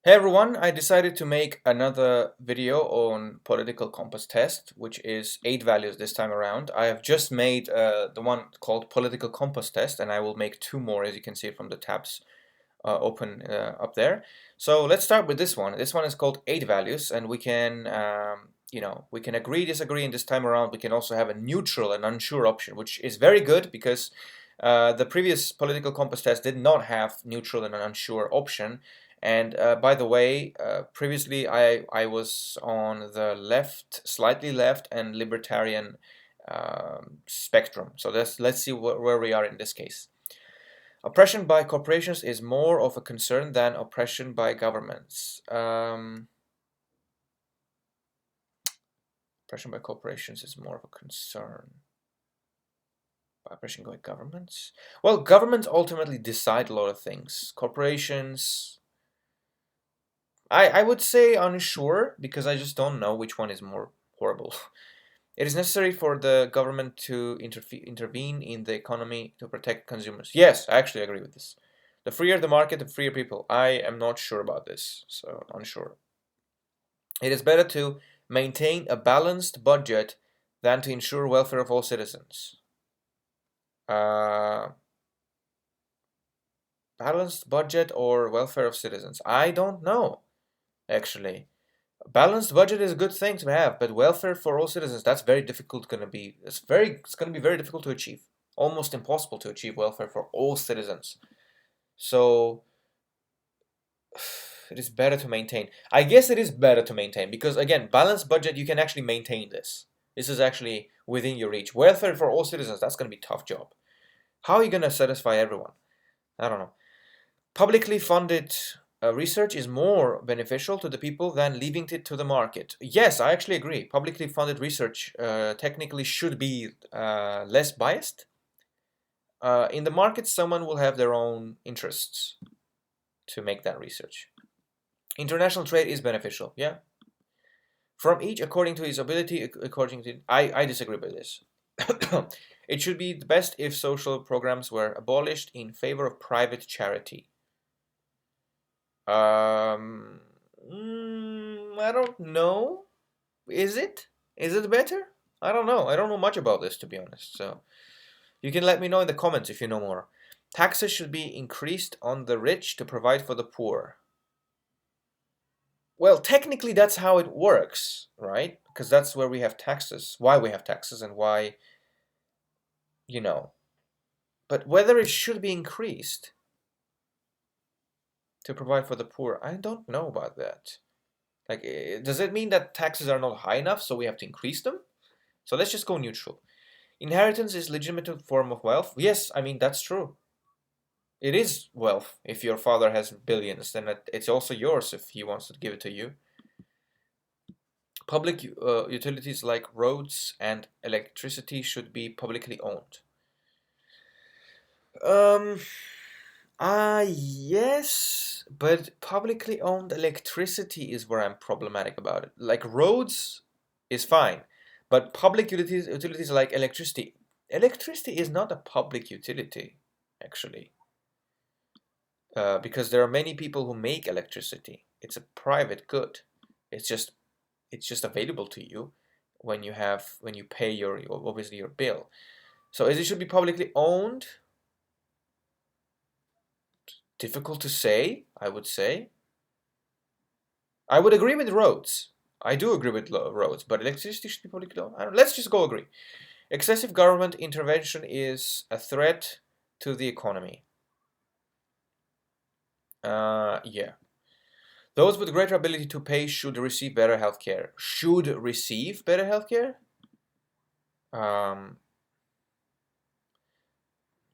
Hey everyone, I decided to make another video on political compass test, which is 8values this time around. I have just made the one called political compass test, and I will make two more, as you can see from the tabs open up there. So let's start with this one. This one is called 8values, and we can, we can agree, disagree, and this time around we can also have a neutral and unsure option, which is very good because the previous political compass test did not have neutral and an unsure option. And by the way, previously I was on the left, slightly left, and libertarian spectrum. So let's see where we are in this case. Oppression by corporations is more of a concern than oppression by governments. Oppression by corporations is more of a concern. By oppression by governments? Well, governments ultimately decide a lot of things. Corporations, I would say unsure because I just don't know which one is more horrible. It is necessary for the government to intervene in the economy to protect consumers. Yes, I actually agree with this. The freer the market, the freer people. I am not sure about this, so unsure. It is better to maintain a balanced budget than to ensure welfare of all citizens. Balanced budget or welfare of citizens? I don't know, actually. Balanced budget is a good thing to have, but welfare for all citizens, that's very difficult gonna be. It's gonna be very difficult to achieve. Almost impossible to achieve welfare for all citizens. So it is better to maintain. I guess it is better to maintain because again, balanced budget, you can actually maintain this. This is actually within your reach. Welfare for all citizens, that's gonna be a tough job. How are you gonna satisfy everyone? I don't know. Publicly funded research is more beneficial to the people than leaving it to the market. Yes, I actually agree. Publicly funded research technically should be less biased. In the market, someone will have their own interests to make that research. International trade is beneficial, yeah. From each according to his ability, according to... I disagree with this. It should be the best if social programs were abolished in favor of private charity. Um, I don't know. Is it? Is it better? I don't know. I don't know much about this, to be honest. So you can let me know in the comments if you know more. Taxes should be increased on the rich to provide for the poor. Well, technically that's how it works, right? Because that's where we have taxes. Why we have taxes and why, you know. But whether it should be increased to provide for the poor, I don't know about that. Like, does it mean that taxes are not high enough, so we have to increase them? So let's just go neutral. Inheritance is legitimate form of wealth. Yes, I mean that's true. It is wealth. If your father has billions, then it's also yours if he wants to give it to you. Public utilities like roads and electricity should be publicly owned. Um, yes, but publicly owned electricity is where I'm problematic about it. Like roads is fine, but public utilities like electricity is not a public utility, actually, because there are many people who make electricity. It's a private good. It's just available to you when you pay your obviously your bill. So is it should be publicly owned? Difficult to say, I would say. I would agree with roads. I do agree with roads, but electricity should be publicly owned. Let's just go agree. Excessive government intervention is a threat to the economy. Yeah. Those with greater ability to pay should receive better healthcare. Should receive better healthcare? Um,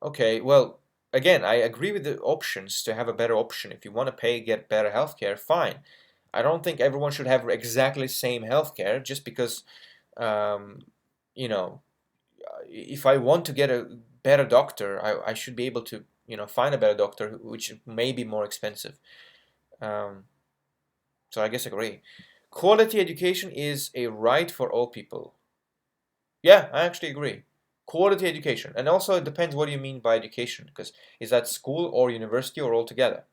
okay, well, again, I agree with the options to have a better option. If you want to pay, get better healthcare, fine. I don't think everyone should have exactly the same healthcare just because, um, you know, if I want to get a better doctor, I should be able to, find a better doctor, which may be more expensive. Um, so I guess I agree. Quality education is a right for all people. Yeah, I actually agree. Quality education. And also it depends what you mean by education, because is that school or university or all together?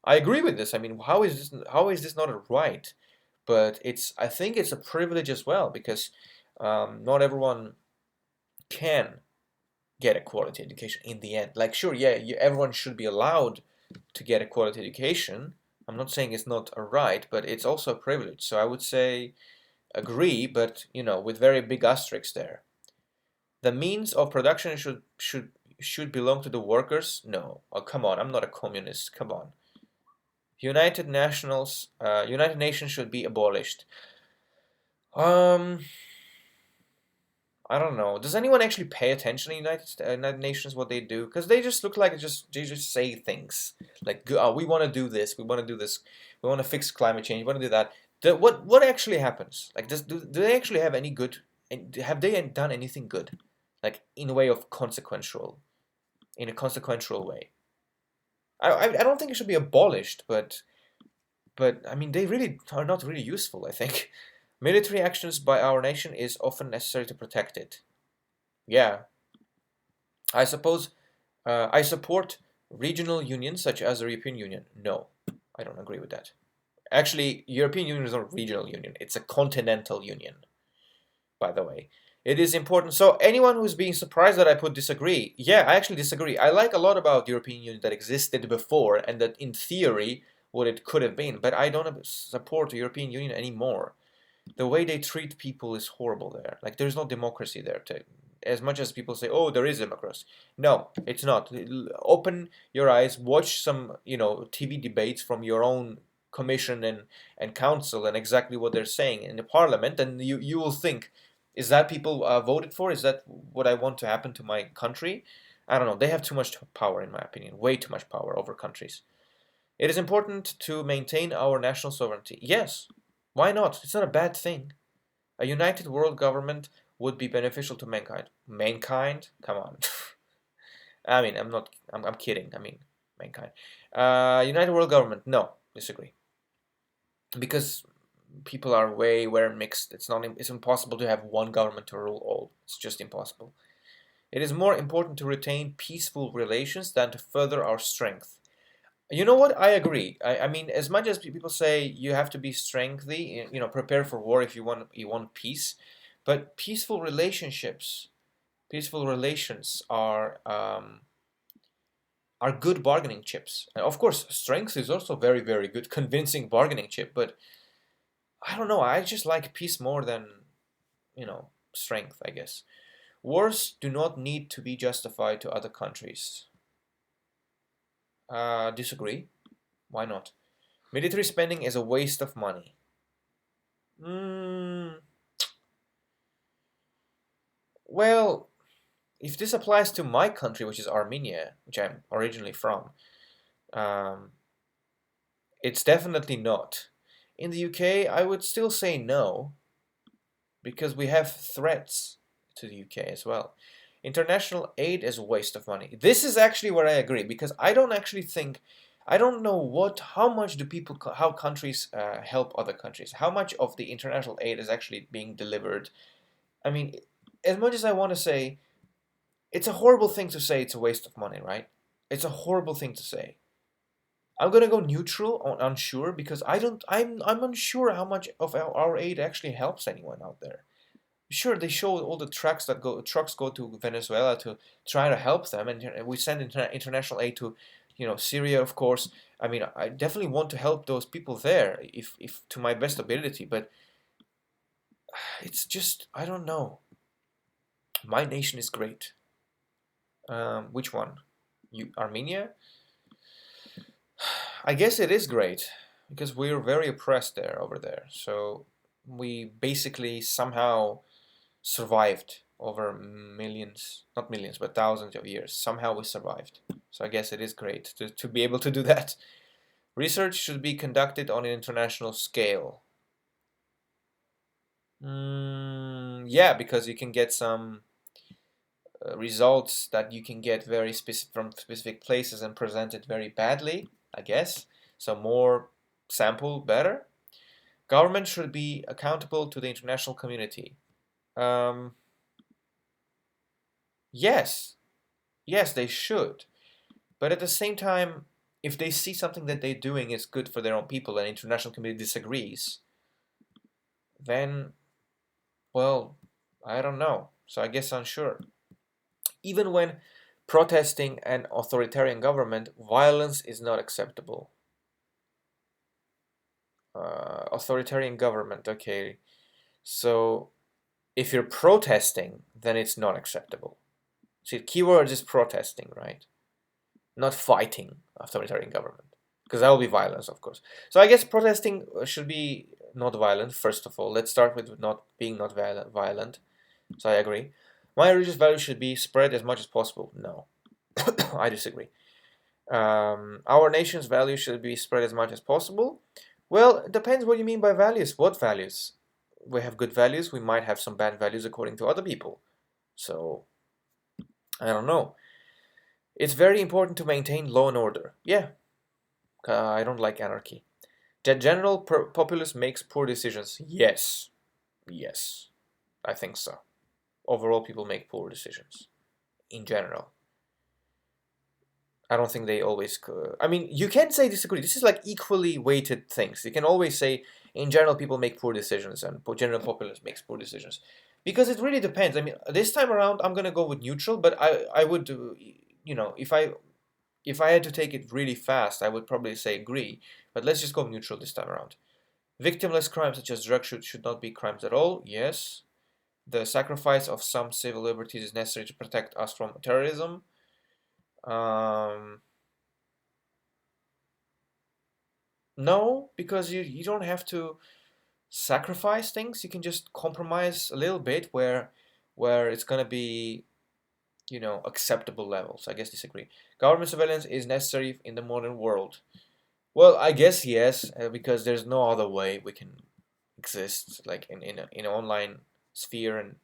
I agree with this. I mean, how is this not a right? But I think it's a privilege as well, because not everyone can get a quality education in the end. Like, sure, yeah, everyone should be allowed to get a quality education. I'm not saying it's not a right, but it's also a privilege. So I would say agree, but with very big asterisks there. The means of production should belong to the workers. No, oh, come on, I'm not a communist. Come on. United Nations should be abolished. Um, I don't know. Does anyone actually pay attention to United Nations, what they do? Because they just look like they just say things like, oh, we want to do this, we want to do this, we want to fix climate change, we want to do that. What actually happens? Like, do they actually have any good? Have they done anything good? Like, in a way of in a consequential way. I don't think it should be abolished, but I mean, they really are not really useful, I think. Military actions by our nation is often necessary to protect it. Yeah, I suppose I support regional unions such as the European Union. No, I don't agree with that. Actually, European Union is not a regional union. It's a continental union, by the way. It is important. So anyone who's being surprised that I put disagree, yeah, I actually disagree. I like a lot about the European Union that existed before and that in theory what it could have been, but I don't support the European Union anymore. The way they treat people is horrible there. Like, there's no democracy there. As much as people say, oh, there is democracy. No, it's not. Open your eyes, watch some, TV debates from your own commission and council and exactly what they're saying in the parliament, and you will think, is that people voted for? Is that what I want to happen to my country? I don't know. They have too much power, in my opinion. Way too much power over countries. It is important to maintain our national sovereignty. Yes, why not? It's not a bad thing. A united world government would be beneficial to mankind. Mankind? Come on. I mean, I'm kidding. I mean, mankind. United world government? No, disagree. Because people are way mixed. It's impossible to have one government to rule all. It's just impossible. It is more important to retain peaceful relations than to further our strength. You know what? I agree. I mean, as much as people say you have to be strengthy, prepare for war if you want peace, but peaceful relations are good bargaining chips. And of course, strength is also very, very good, convincing bargaining chip. But I don't know. I just like peace more than strength, I guess. Wars do not need to be justified to other countries. Disagree. Why not? Military spending is a waste of money. Well, if this applies to my country, which is Armenia, which I'm originally from, um, it's definitely not. In the UK, I would still say no, because we have threats to the UK as well. International aid is a waste of money. This is actually where I agree, because I don't know how much how countries help other countries. How much of the international aid is actually being delivered? I mean, as much as I want to say, it's a horrible thing to say it's a waste of money, right? It's a horrible thing to say. I'm gonna go neutral on unsure, because I'm unsure how much of our aid actually helps anyone out there. Sure, they show all the trucks go to Venezuela to try to help them, and we send international aid to, Syria, of course. I mean, I definitely want to help those people there, if to my best ability, but it's just, I don't know. My nation is great. Which one? Armenia? I guess it is great, because we're very oppressed over there. So we basically somehow survived over millions, not millions, but thousands of years. Somehow we survived. So I guess it is great to be able to do that. Research should be conducted on an international scale. Yeah, because you can get some results that you can get very specific from specific places and present it very badly, I guess. So more sample, better. Government should be accountable to the international community. Yes, they should. But at the same time, if they see something that they're doing is good for their own people and international community disagrees, then, well, I don't know. So I guess unsure. Even when protesting an authoritarian government, violence is not acceptable. Authoritarian government, okay. So if you're protesting, then it's not acceptable. See, keyword is protesting, right? Not fighting authoritarian government, because that will be violence, of course. So I guess protesting should be not violent, first of all. Let's start with not violent. So I agree. My religious values should be spread as much as possible. No, I disagree. Our nation's values should be spread as much as possible. Well, it depends what you mean by values. What values? We have good values. We might have some bad values according to other people. So, I don't know. It's very important to maintain law and order. Yeah, I don't like anarchy. The general populace makes poor decisions. Yes. Yes. I think so. Overall, people make poor decisions. In general. I don't think they always. I mean, you can say disagree. This is like equally weighted things. You can always say, in general, people make poor decisions, and general populace makes poor decisions, because it really depends. I mean, this time around, I'm gonna go with neutral, but I would, you know, if I had to take it really fast, I would probably say agree. But let's just go neutral this time around. Victimless crimes such as drug should not be crimes at all. Yes. The sacrifice of some civil liberties is necessary to protect us from terrorism. No, because you don't have to sacrifice things. You can just compromise a little bit where it's gonna be, you know, acceptable levels. I guess disagree. Government surveillance is necessary in the modern world. Well, I guess yes, because there's no other way we can exist like in an online sphere, and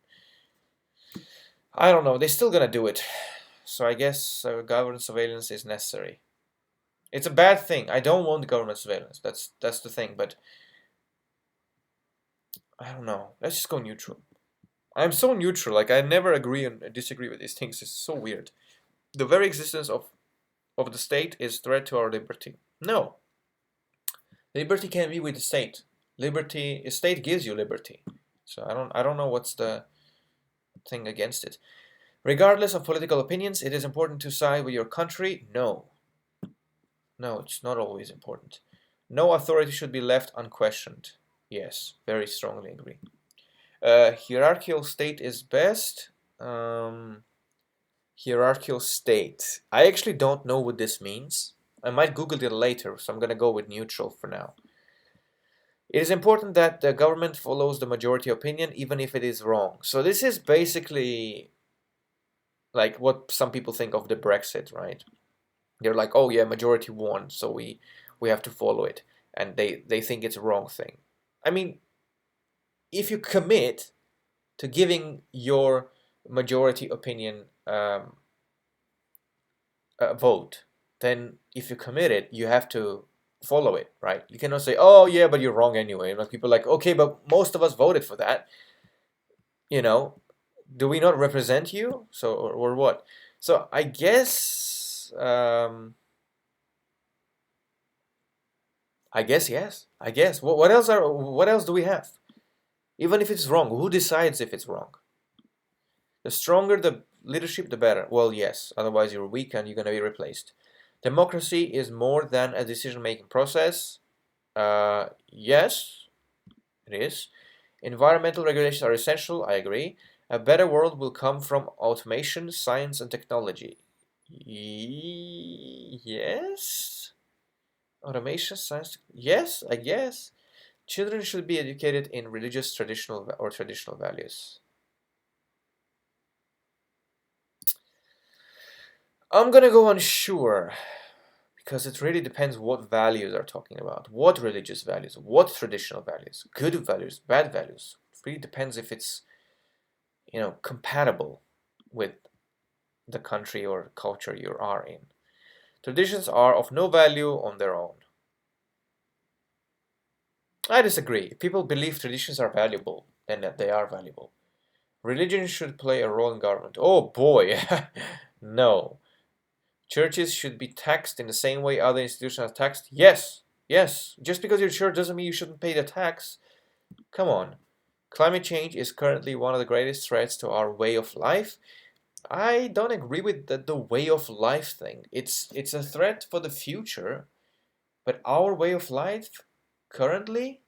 I don't know. They're still gonna do it. So I guess government surveillance is necessary. It's a bad thing. I don't want government surveillance. That's the thing. But I don't know. Let's just go neutral. I'm so neutral. Like I never agree and disagree with these things. It's so weird. The very existence of the state is threat to our liberty. No, liberty can be with the state. Liberty, a state gives you liberty. So I don't know what's the thing against it. Regardless of political opinions, it is important to side with your country. No. No, it's not always important. No authority should be left unquestioned. Yes, very strongly agree. Hierarchical state is best. Hierarchical state. I actually don't know what this means. I might Google it later, so I'm going to go with neutral for now. It is important that the government follows the majority opinion, even if it is wrong. So this is basically like what some people think of the Brexit, right? They're like, oh yeah, majority won, so we have to follow it, and they think it's a wrong thing. I mean, if you commit to giving your majority opinion a vote, then if you commit it, you have to follow it, right? You cannot say, oh yeah, but you're wrong anyway. Like people are like, okay, but most of us voted for that. You know, do we not represent you? So or what? So I guess yes. I guess. What else do we have? Even if it's wrong, who decides if it's wrong? The stronger the leadership, the better. Well, yes. Otherwise, you're weak and you're gonna be replaced. Democracy is more than a decision-making process. Yes, it is. Environmental regulations are essential. I agree. A better world will come from automation, science, and technology. Yes. Automation, science. Yes, I guess. Children should be educated in religious, traditional values. I'm gonna go unsure because it really depends what values are talking about. What religious values, what traditional values, good values, bad values. It really depends if it's, you know, compatible with the country or culture you are in. Traditions are of no value on their own. I disagree. If people believe traditions are valuable, then they are valuable. Religion should play a role in government. Oh boy, no. Churches should be taxed in the same way other institutions are taxed. Yes, yes. Just because you're church doesn't mean you shouldn't pay the tax. Come on. Climate change is currently one of the greatest threats to our way of life. I don't agree with the way of life thing. It's a threat for the future, but our way of life currently,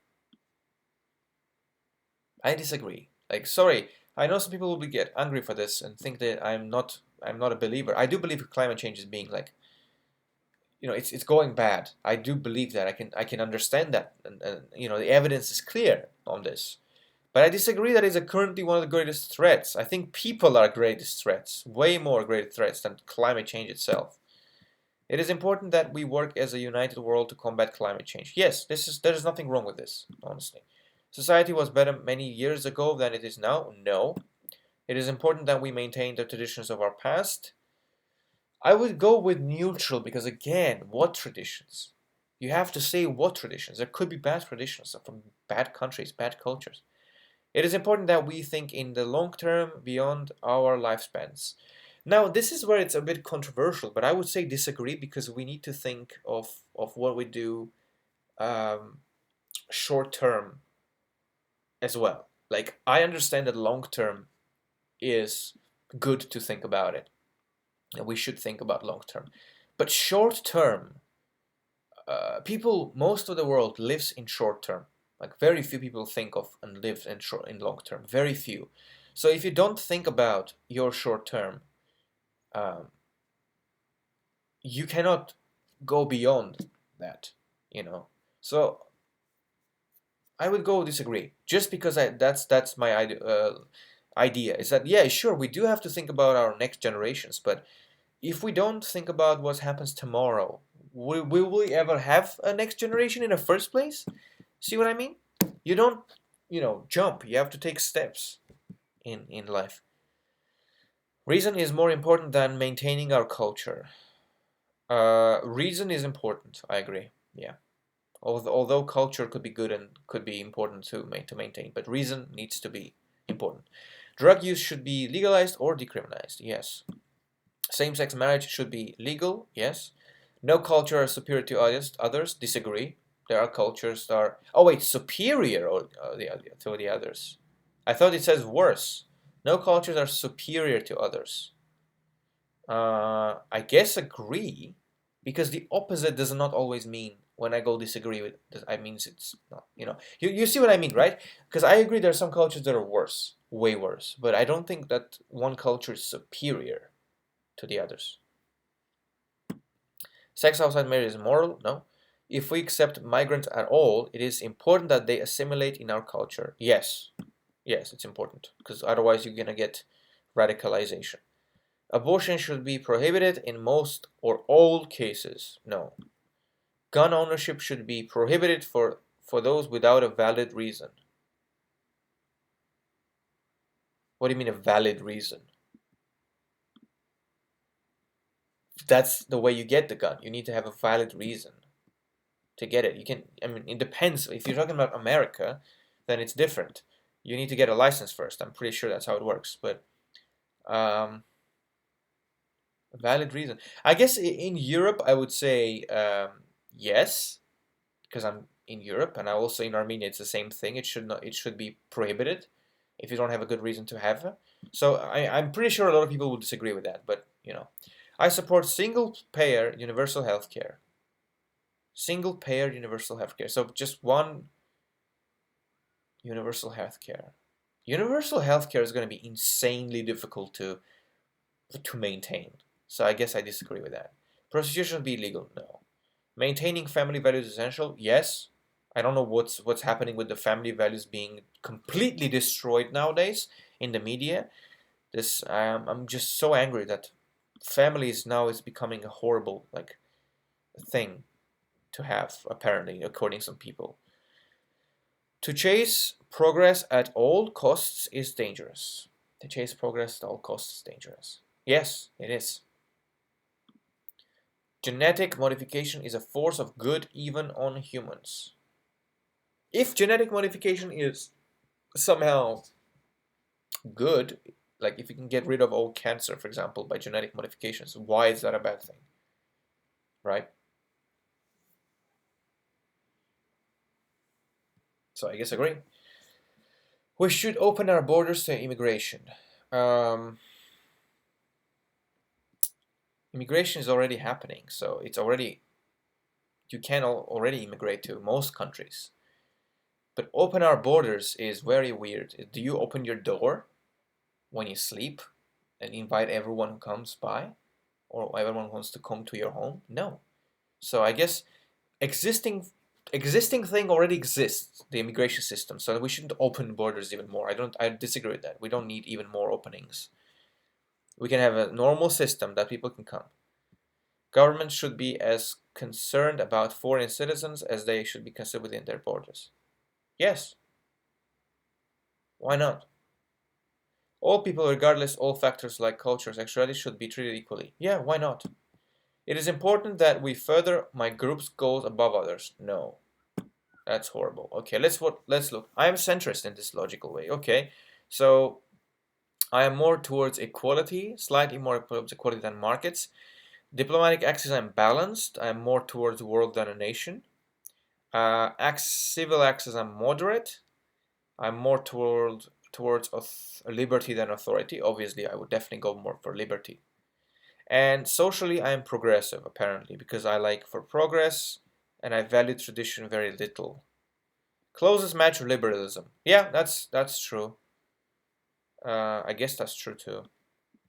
I disagree. Like, sorry, I know some people will get angry for this and think that I'm not a believer. I do believe climate change is being like, it's going bad. I do believe that. I can understand that, and the evidence is clear on this. But I disagree that it's currently one of the greatest threats. I think people are greatest threats, way more great threats than climate change itself. It is important that we work as a united world to combat climate change. Yes, there is nothing wrong with this, honestly. Society was better many years ago than it is now. No. It is important that we maintain the traditions of our past. I would go with neutral because, again, what traditions? You have to say what traditions. There could be bad traditions from bad countries, bad cultures. It is important that we think in the long term beyond our lifespans. Now, this is where it's a bit controversial, but I would say disagree because we need to think of what we do um, short term as well. Like, I understand that long term is good to think about it, and we should think about long term. But short term, people, most of the world lives in short term. Like very few people think of and live in long term. Very few. So if you don't think about your short term, um, you cannot go beyond that. You know. So I would go disagree. Just because that's my idea is that, yeah, sure, we do have to think about our next generations, but if we don't think about what happens tomorrow, will we ever have a next generation in the first place? See what I mean? You don't, jump. You have to take steps in life. Reason is more important than maintaining our culture. Reason is important. I agree. Yeah. Although culture could be good and could be important to maintain, but reason needs to be important. Drug use should be legalized or decriminalized. Yes. Same-sex marriage should be legal. Yes. No culture is superior to others. Disagree. There are cultures that are. Oh wait, superior to the others. I thought it says worse. No cultures are superior to others. I guess agree, because the opposite does not always mean when I go disagree with. I means it's not. You see what I mean, right? Because I agree there are some cultures that are worse, way worse, but I don't think that one culture is superior to the others. Sex outside marriage is moral? No. If we accept migrants at all, it is important that they assimilate in our culture. Yes. Yes, it's important, because otherwise you're going to get radicalization. Abortion should be prohibited in most or all cases. No. Gun ownership should be prohibited for those without a valid reason. What do you mean a valid reason? That's the way you get the gun. You need to have a valid reason to get it. It depends. If you're talking about America, then it's different. You need to get a license first. I'm pretty sure that's how it works. But a valid reason. I guess in Europe, I would say yes, because I'm in Europe, and I also in Armenia, it's the same thing. It should not. It should be prohibited if you don't have a good reason to have it. So I'm pretty sure a lot of people would disagree with that. But I support single-payer universal healthcare. Single-payer universal healthcare. So just one universal healthcare. Universal healthcare is going to be insanely difficult to maintain. So I guess I disagree with that. Prostitution should be illegal? No. Maintaining family values is essential? Yes. I don't know what's happening with the family values being completely destroyed nowadays in the media. I'm just so angry that families now is becoming a horrible thing to have, apparently, according to some people. To chase progress at all costs is dangerous. To chase progress at all costs is dangerous. Yes, it is. Genetic modification is a force of good even on humans. If genetic modification is somehow good, Like if you can get rid of all cancer, for example, by genetic modifications, why is that a bad thing? Right? So I guess I agree. We should open our borders to immigration. Um, Immigration is already happening, so it's already, you can already immigrate to most countries. But open our borders is very weird. Do you open your door when you sleep and invite everyone who comes by, or everyone who wants to come to your home? No. So I guess existing existing thing already exists, the immigration system, so we shouldn't open borders even more. I disagree with that. We don't need even more openings. We can have a normal system that people can come. Governments should be as concerned about foreign citizens as they should be concerned within their borders. Yes, why not? All people, regardless all factors like culture, sexuality, should be treated equally. Yeah, why not? It is important that we further my group's goals above others. No, that's horrible. Okay, let's look. I am centrist in this logical way. Okay, so I am more towards equality, slightly more towards equality than markets. Diplomatic axis, I'm balanced. I'm more towards world than a nation. Civil axis, I'm moderate. I'm more towards liberty than authority. Obviously, I would definitely go more for liberty. And socially, I am progressive, apparently, because I like for progress and I value tradition very little. Closest match of liberalism. Yeah, that's true. I guess that's true too.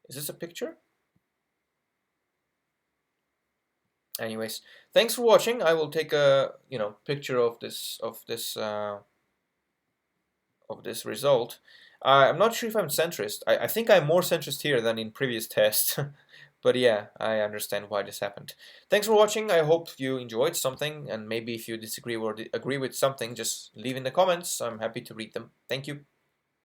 Is this a picture? Anyways, thanks for watching. I will take a picture of this result. I'm not sure if I'm centrist. I think I'm more centrist here than in previous tests. But yeah, I understand why this happened. Thanks for watching. I hope you enjoyed something, and maybe if you disagree or agree with something, just leave in the comments. I'm happy to read them. Thank you.